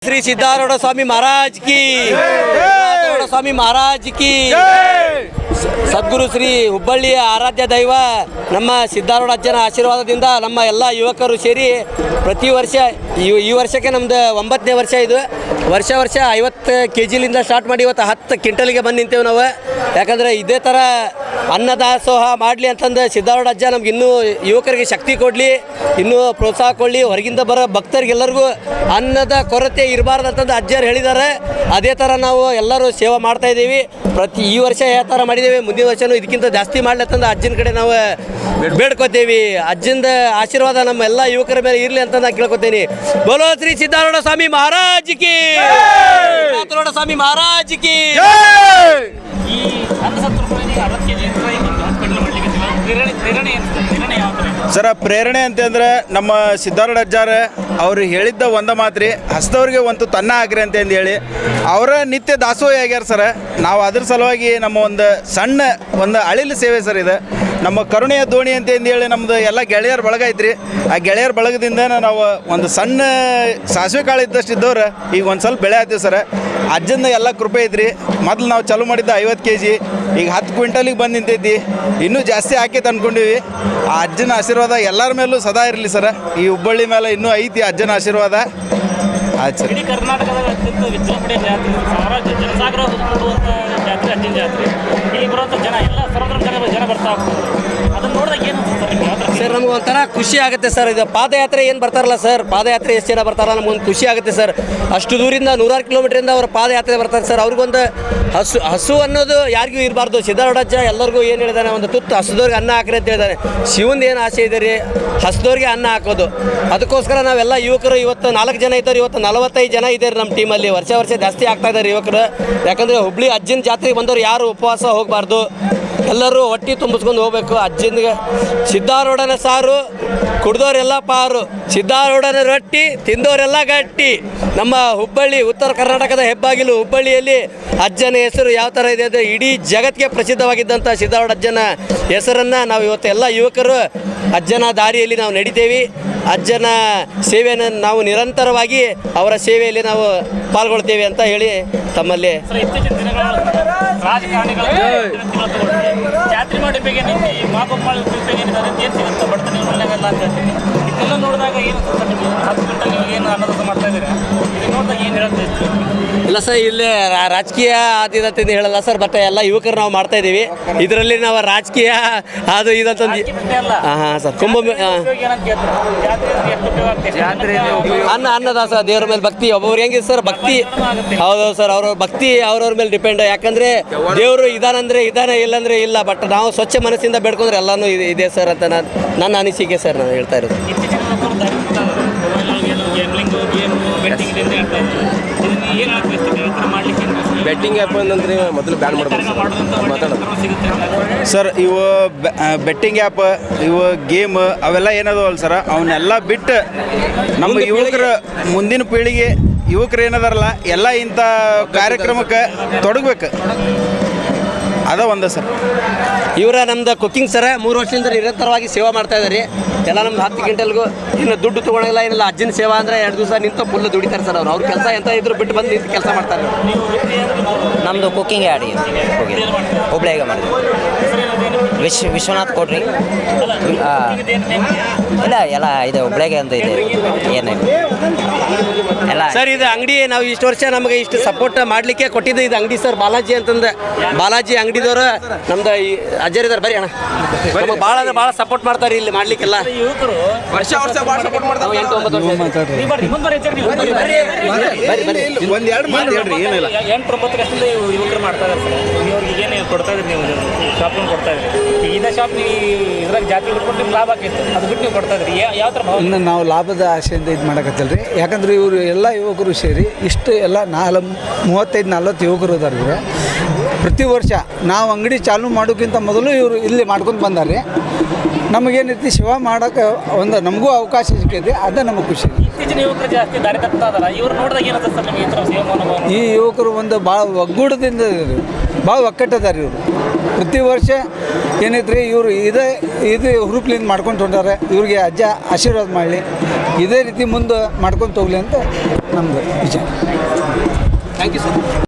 श्री सिद्धारूढ़ स्वामी महाराज की सिद्धारूढ़ स्वामी महाराज की ಸದ್ಗುರು ಶ್ರೀ ಹುಬ್ಬಳ್ಳಿಯ ಆರಾಧ್ಯ ದೈವ ನಮ್ಮ ಸಿದ್ಧಾರೂಢ ಅಜ್ಜನ ಆಶೀರ್ವಾದದಿಂದ ನಮ್ಮ ಎಲ್ಲ ಯುವಕರು ಸೇರಿ ಪ್ರತಿ ವರ್ಷ ಈ ವರ್ಷಕ್ಕೆ ನಮ್ಮದು 9ನೇ ವರ್ಷ ಇದು. ವರ್ಷ 50 kgಲಿಂದ ಸ್ಟಾರ್ಟ್ ಮಾಡಿ ಇವತ್ತು 10 ಕ್ವಿಂಟಲ್ಗೆ ಬಂದು ನಿಂತೇವೆ ನಾವು. ಯಾಕಂದರೆ ಇದೇ ಥರ ಅನ್ನದಾಸೋಹ ಮಾಡಲಿ ಅಂತಂದು ಸಿದ್ಧಾರೂಢ ಅಜ್ಜ ನಮ್ಗೆ ಇನ್ನೂ ಯುವಕರಿಗೆ ಶಕ್ತಿ ಕೊಡಲಿ, ಇನ್ನೂ ಪ್ರೋತ್ಸಾಹ ಕೊಡಲಿ. ಹೊರಗಿಂದ ಬರೋ ಭಕ್ತರಿಗೆಲ್ಲರಿಗೂ ಅನ್ನದ ಕೊರತೆ ಇರಬಾರ್ದು ಅಂತಂದು ಅಜ್ಜರು ಹೇಳಿದ್ದಾರೆ. ಅದೇ ಥರ ನಾವು ಎಲ್ಲರೂ ಸೇವೆ ಮಾಡ್ತಾಯಿದ್ದೀವಿ. ಈ ವರ್ಷ ಯಾವ ಥರ ಮಾಡಿದ್ದೇವೆ, ಮುಂದಿನ ವರ್ಷವೂ ಇದಕ್ಕಿಂತ ಜಾಸ್ತಿ ಮಾಡ್ಲತ್ತಂದು ಅಜ್ಜನ ಕಡೆ ನಾವು ಬೇಡ್ಕೋತೀವಿ. ಅಜ್ಜಂದ ಆಶೀರ್ವಾದ ನಮ್ಮ ಎಲ್ಲ ಯುವಕರ ಮೇಲೆ ಇರಲಿ ಅಂತ ನಾನು ಕೇಳ್ಕೊತೀನಿ. ಬೋಲೋ ಶ್ರೀ ಸಿದ್ಧಾರೂಢ ಸ್ವಾಮಿ ಮಹಾರಾಜ್ ಕಿ, ಸಿದ್ಧಾರೂಢ ಸ್ವಾಮಿ ಮಹಾರಾಜ್ ಕಿ. ಸರ ಪ್ರೇರಣೆ ಅಂತಂದ್ರೆ ನಮ್ಮ ಸಿದ್ಧಾರೂಢ ಅಜ್ಜಾರ ಅವ್ರು ಹೇಳಿದ್ದ ಒಂದು ಮಾತ್ರಿ, ಹಸ್ತವ್ರಿಗೆ ಒಂದು ತನ್ನ ಆಗ್ರಿ ಅಂತಂದು ಹೇಳಿ ಅವರ ನಿತ್ಯ ದಾಸೋಹ ಆಗ್ಯಾರ ಸರ. ನಾವು ಅದ್ರ ಸಲುವಾಗಿ ನಮ್ಮ ಒಂದು ಅಳಿಲು ಸೇವೆ ಸರ್ ಇದು. ನಮ್ಮ ಕರುಣೆಯ ದೋಣಿ ಅಂತಂದು ಹೇಳಿ ನಮ್ಮದು ಎಲ್ಲ ಗೆಳೆಯರ ಬಳಗ ಐತ್ರಿ. ಆ ಗೆಳೆಯರ ಬಳಗದಿಂದ ನಾವು ಒಂದು ಸಣ್ಣ ಸಾಸಿವೆ ಕಾಳು ಇದ್ದಷ್ಟು ಇದ್ದವ್ರು ಈಗ ಒಂದು ಸ್ವಲ್ಪ ಬೆಳೆ ಆಗ್ತೀವಿ ಸರ. ಅಜ್ಜನ ಎಲ್ಲ ಕೃಪೆ ಐತ್ರಿ. ಮೊದಲು ನಾವು ಚಾಲೂ ಮಾಡಿದ್ದ 50 kg, ಈಗ 10 ಕ್ವಿಂಟಲಿಗೆ ಬಂದು ನಿಂತೈತಿ. ಇನ್ನೂ ಜಾಸ್ತಿ ಹಾಕೈತೆ ಅಂದ್ಕೊಂಡಿವಿ. ಆ ಅಜ್ಜನ ಆಶೀರ್ವಾದ ಎಲ್ಲರ ಮೇಲೂ ಸದಾ ಇರಲಿ ಸರ. ಈ ಹುಬ್ಬಳ್ಳಿ ಮೇಲೆ ಇನ್ನೂ ಐತಿ ಅಜ್ಜನ ಆಶೀರ್ವಾದ. ಆಯ್ತು ಸರ್. ಇಡೀ ಕರ್ನಾಟಕದ ಅತ್ಯಂತ ವಿಜೃಂಭಣೆಯ ಜಾತ್ರೆ, ಸಾವಿರಾರು ಜನಸಾಗರ ಕೊಡುವಂಥ ಜಾತ್ರೆ ಅಜ್ಜನ ಜಾತ್ರೆ. ಇಲ್ಲಿ ಬರುವಂಥ ಜನ ಎಲ್ಲ ಸರ್ವಧರ್ಮ ಜನ ಬರ್ತಾ ಹೋಗ್ತಾರೆ. ಅದನ್ನು ನೋಡಿದಾಗ ಏನು ಸರ್ ನಮ್ಗೆ ಒಂಥರ ಖುಷಿ ಆಗುತ್ತೆ ಸರ್. ಇದು ಪಾದಯಾತ್ರೆ ಏನು ಬರ್ತಾರಲ್ಲ ಸರ್, ಪಾದಯಾತ್ರೆ ಎಷ್ಟು ಜನ ಬರ್ತಾರಲ್ಲ ನಮ್ಗೊಂದು ಖುಷಿ ಆಗುತ್ತೆ ಸರ್. ಅಷ್ಟು ದೂರಿಂದ 100 ಕಿಲೋಮೀಟ್ರಿಂದ ಅವ್ರು ಪಾದಯಾತ್ರೆ ಬರ್ತಾರೆ ಸರ್. ಅವ್ರಿಗೊಂದು ಹಸು ಅನ್ನೋದು ಯಾರಿಗೂ ಇರಬಾರ್ದು. ಸಿದ್ಧಾರೂಢ ಅಜ್ಜ ಎಲ್ಲರಿಗೂ ಏನು ಹೇಳಿದಾನೆ, ಒಂದು ತುತ್ತು ಹಸುದವ್ರಿಗೆ ಅನ್ನ ಹಾಕ್ರಿ ಅಂತ ಹೇಳಿದಾನೆ. ಶಿವಂದು ಏನು ಆಸೆ ಇದೆ ರೀ, ಹಸುದವ್ರಿಗೆ ಅನ್ನ ಹಾಕೋದು. ಅದಕ್ಕೋಸ್ಕರ ನಾವೆಲ್ಲ ಯುವಕರು ಇವತ್ತು 4 ಜನ ಇದ್ದಾರೆ, ಇವತ್ತು 45 ಜನ ಇದ್ದಾರೆ ನಮ್ಮ ಟೀಮಲ್ಲಿ. ವರ್ಷ ಜಾಸ್ತಿ ಆಗ್ತಾ ಇದ್ದಾರೆ ಯುವಕರು. ಯಾಕಂದರೆ ಹುಬ್ಳಿ ಅಜ್ಜನ ಜಾತ್ರೆಗೆ ಬಂದವರು ಯಾರು ಉಪವಾಸ ಹೋಗಬಾರ್ದು, ಎಲ್ಲರೂ ಹೊಟ್ಟೆ ತುಂಬಿಸ್ಕೊಂಡು ಹೋಗ್ಬೇಕು. ಅಜ್ಜನಿಗೆ ಸಿದ್ಧಾರೂಢನ ಸಾರು, ಕುಡ್ದೋರೆಲ್ಲ ಪಾರು, ಸಿದ್ಧಾರೂಢನ ರೊಟ್ಟಿ, ತಿಂದವರೆಲ್ಲ ಗಟ್ಟಿ. ನಮ್ಮ ಹುಬ್ಬಳ್ಳಿ ಉತ್ತರ ಕರ್ನಾಟಕದ ಹೆಬ್ಬಾಗಿಲು ಹುಬ್ಬಳ್ಳಿಯಲ್ಲಿ ಅಜ್ಜನ ಹೆಸರು ಯಾವ ಥರ ಇದೆ ಅಂದರೆ ಇಡೀ ಜಗತ್ತಿಗೆ ಪ್ರಸಿದ್ಧವಾಗಿದ್ದಂಥ ಸಿದ್ಧಾರೂಢ ಅಜ್ಜನ ಹೆಸರನ್ನು ನಾವು ಇವತ್ತು ಎಲ್ಲ ಯುವಕರು ಅಜ್ಜನ ದಾರಿಯಲ್ಲಿ ನಾವು ನಡಿತೇವೆ. ಅಜ್ಜನ ಸೇವೆಯನ್ನು ನಾವು ನಿರಂತರವಾಗಿ ಅವರ ಸೇವೆಯಲ್ಲಿ ನಾವು ಪಾಲ್ಗೊಳ್ತೇವೆ ಅಂತ ಹೇಳಿ ತಮ್ಮಲ್ಲಿ ಇತ್ತೀಚಿನ ದಿನಗಳ ರಾಜಕಾರಣಿಗಳ ಜಾತ್ರೆ ಮಾಡಿ ಬೇಗ ನಿಂತು ಮಾಗೊಬ್ಬ ಏನಿದ್ದಾರೆ ಏನು ಸಿಗುತ್ತೆ ಬಡತನ ಮನೆಗೆಲ್ಲ ಅಂತ ಹೇಳ್ತೀನಿ. ಇದೆಲ್ಲ ನೋಡಿದಾಗ ಏನು 10 ಗಂಟೆಗೆ ಏನು ಅನ್ನದಾಸ ಮಾಡ್ತಾ ಇದ್ದೀರಾ, ಇದು ನೋಡಿದಾಗ ಏನು ಹೇಳುತ್ತೆ? ಇಲ್ಲ ಸರ್, ಇಲ್ಲಿ ರಾಜಕೀಯ ಆದಿದಂತ ಹೇಳಲ್ಲ ಸರ್, ಬಟ್ ಎಲ್ಲ ಯುವಕರು ನಾವು ಮಾಡ್ತಾ ಇದ್ದೀವಿ. ಇದರಲ್ಲಿ ನಾವು ರಾಜಕೀಯ ಅದು ಇದಂತಂದು ಹಾಂ ಸರ್. ಅನ್ನದಾಸ ದೇವ್ರ ಮೇಲೆ ಭಕ್ತಿ. ಒಬ್ಬೊಬ್ರು ಹೆಂಗಿದೆ ಸರ್ ಭಕ್ತಿ, ಹೌದೌದು ಸರ್, ಅವ್ರ ಭಕ್ತಿ ಅವ್ರವ್ರ ಮೇಲೆ ಡಿಪೆಂಡ್. ಯಾಕಂದರೆ ದೇವರು ಇದಾನಂದರೆ ಇದಾನೆ, ಇಲ್ಲಾಂದರೆ ಇಲ್ಲ. ಬಟ್ ನಾವು ಸ್ವಚ್ಛ ಮನಸ್ಸಿಂದ ಬೇಡ್ಕೊಂಡ್ರೆ ಎಲ್ಲನೂ ಇದೆ ಸರ್ ಅಂತ ನನ್ನ ಅನಿಸಿಕೆ ಸರ್ ನಾನು ಹೇಳ್ತಾ ಇರೋದು. ಬೆಟ್ಟಿಂಗ್ ಆ್ಯಪ್ ಅಂದರೆ ಮೊದಲು ಬ್ಯಾನ್ ಮಾಡಬೇಕು ಸರ್. ಇವು ಬೆಟ್ಟಿಂಗ್ ಆ್ಯಪ್, ಇವು ಗೇಮ್ ಅವೆಲ್ಲ ಏನದವಲ್ಲ ಸರ, ಅವನ್ನೆಲ್ಲ ಬಿಟ್ಟು ನಮ್ಮ ಯುವಕರು, ಮುಂದಿನ ಪೀಳಿಗೆ ಯುವಕರು ಏನದಾರಲ್ಲ ಎಲ್ಲ ಇಂಥ ಕಾರ್ಯಕ್ರಮಕ್ಕೆ ತೊಡಗಬೇಕು. ಅದ ಒಂದು ಸರ್. ಇವರ ನಮ್ದು ಕುಕ್ಕಿಂಗ್ ಸರ 3 ವರ್ಷದಿಂದ ನಿರಂತರವಾಗಿ ಸೇವೆ ಮಾಡ್ತಾ ಇದ್ದಾರೆ. ಎಲ್ಲ ನಮ್ದು 10 ಕ್ವಿಂಟಲ್ಗೂ ಇನ್ನು ದುಡ್ಡು ತೊಗೊಳಲ್ಲ ಏನಿಲ್ಲ. ಅಜ್ಜನ ಸೇವಾ ಅಂದರೆ 2 ದಿವಸ ನಿಂತು ಫುಲ್ ದುಡಿತಾರೆ ಸರ್. ಅವ್ರ ಕೆಲಸ ಎಂತ ಇದ್ರು ಬಿಟ್ಟು ಬಂದು ನಿಂತು ಕೆಲಸ ಮಾಡ್ತಾರೆ. ನಮ್ಮದು ಕುಕ್ಕಿಂಗ್ ಆಡಿ ಹುಬ್ಳಿಯಾಗ ಮಾಡಿದ್ವಿ. ವಿಶ್ವನಾಥ್ ಕೊಡ್ರಿ ಇಲ್ಲ ಎಲ್ಲ ಇದು ಹುಬ್ಳಿಯಾಗೆ ಅಂತ ಇದೆ. ಏನಿಲ್ಲ ಎಲ್ಲ ಸರ್. ಇದು ಅಂಗಡಿ ನಾವು ಇಷ್ಟು ವರ್ಷ ನಮಗೆ ಇಷ್ಟು ಸಪೋರ್ಟ್ ಮಾಡಲಿಕ್ಕೆ ಕೊಟ್ಟಿದ್ದು ಇದು ಅಂಗಡಿ ಸರ್. ಬಾಲಾಜಿ ಅಂತಂದು, ಬಾಲಾಜಿ ಅಂಗಡಿದವರು ನಮ್ದು ಈ ಅಜ್ಜರಿದ್ದಾರೆ. ಬರೀ ಅಣ್ಣ ನಮಗೆ ಭಾಳ ಅಂದ್ರೆ ಭಾಳ ಸಪೋರ್ಟ್ ಮಾಡ್ತಾರೆ ಇಲ್ಲಿ ಮಾಡಲಿಕ್ಕೆಲ್ಲ. ಯುವಕರು ವರ್ಷ ಭಾಳ ಸಪೋರ್ಟ್ ಮಾಡ್ತಾರೆ. 8-9 ವರ್ಷ ಒಂದು 2 ಮಾತು ಹೇಳ್ರಿ. ಏನಿಲ್ಲ 8-9 ವರ್ಷದಿಂದ ಯುವಕರು ಮಾಡ್ತಾ ಇದ್ದಾರೆ ಸರ್. ಇವ್ರಿಗೆ ಏನು ಕೊಡ್ತಾ ಇದ್ರಿ ನೀವು? ಶಾಪಿಂಗ್ ಕೊಡ್ತಾ ಇದ್ರಿ. ಈಗ ಶಾಪ್ ನೀವು ಇದ್ರಾಗ ಜಾತಿ ಬಿಟ್ಬಿಟ್ಟು ನಿಮ್ಗೆ ಲಾಭ ಆಕೈತೆ, ಅದು ಬಿಟ್ಟು ನೀವು ಕೊಡ್ತಾ ಇದ್ರಿ. ಯಾವ ಥರ ಇನ್ನು ನಾವು ಲಾಭದ ಆಶೆಯಿಂದ ಇದು ಮಾಡಕತ್ತಲ್ಲ ರೀ. ಯಾಕಂದ್ರೆ ಇವರು ಎಲ್ಲ ಯುವಕರು ಸೇರಿ ಇಷ್ಟು ಎಲ್ಲ 35-40 ಯುವಕರು ಇದ್ದಾರೆ. ಇವರು ಪ್ರತಿ ವರ್ಷ ನಾವು ಅಂಗಡಿ ಚಾಲೂ ಮಾಡೋಕ್ಕಿಂತ ಮೊದಲು ಇವರು ಇಲ್ಲಿ ಮಾಡ್ಕೊಂಡು ಬಂದಾರೆ. ನಮಗೇನೈತಿ ಸೇವಾ ಮಾಡೋಕ್ಕೆ ಒಂದು ನಮಗೂ ಅವಕಾಶ ಸಿಕ್ಕೈತಿ, ಅದೇ ನಮಗೆ ಖುಷಿ. ಇತ್ತೀಚಿನ ಯುವಕರು ಜಾಸ್ತಿ ದಾರಿ ತಪ್ತಾ ಇದಾರ. ಇವ್ರು ನೋಡಿದಾಗ ಏನಂತ ಸರ್ ನಿಮಗೆ ಈ ಥರ ಸೇವಾ ಮನೋಭಾವ? ಈ ಯುವಕರು ಒಂದು ಭಾಳ ಒಗ್ಗೂಡದಿಂದ ಭಾಳ ಒಕ್ಕಟ್ಟದಾರೆ ಇವರು. ಪ್ರತಿ ವರ್ಷ ಏನೈತ್ರಿ ಇವರು ಇದು ಹುರುಪ್ಲಿಂದ ಮಾಡ್ಕೊಂಡು ಹೊಂಟಾರೆ. ಇವ್ರಿಗೆ ಅಜ್ಜ ಆಶೀರ್ವಾದ ಮಾಡಲಿ, ಇದೇ ರೀತಿ ಮುಂದೆ ಮಾಡ್ಕೊಂಡು ಹೋಗ್ಲಿ ಅಂತ ನಮ್ಮದು ವಿಚಾರ. Thank you sir.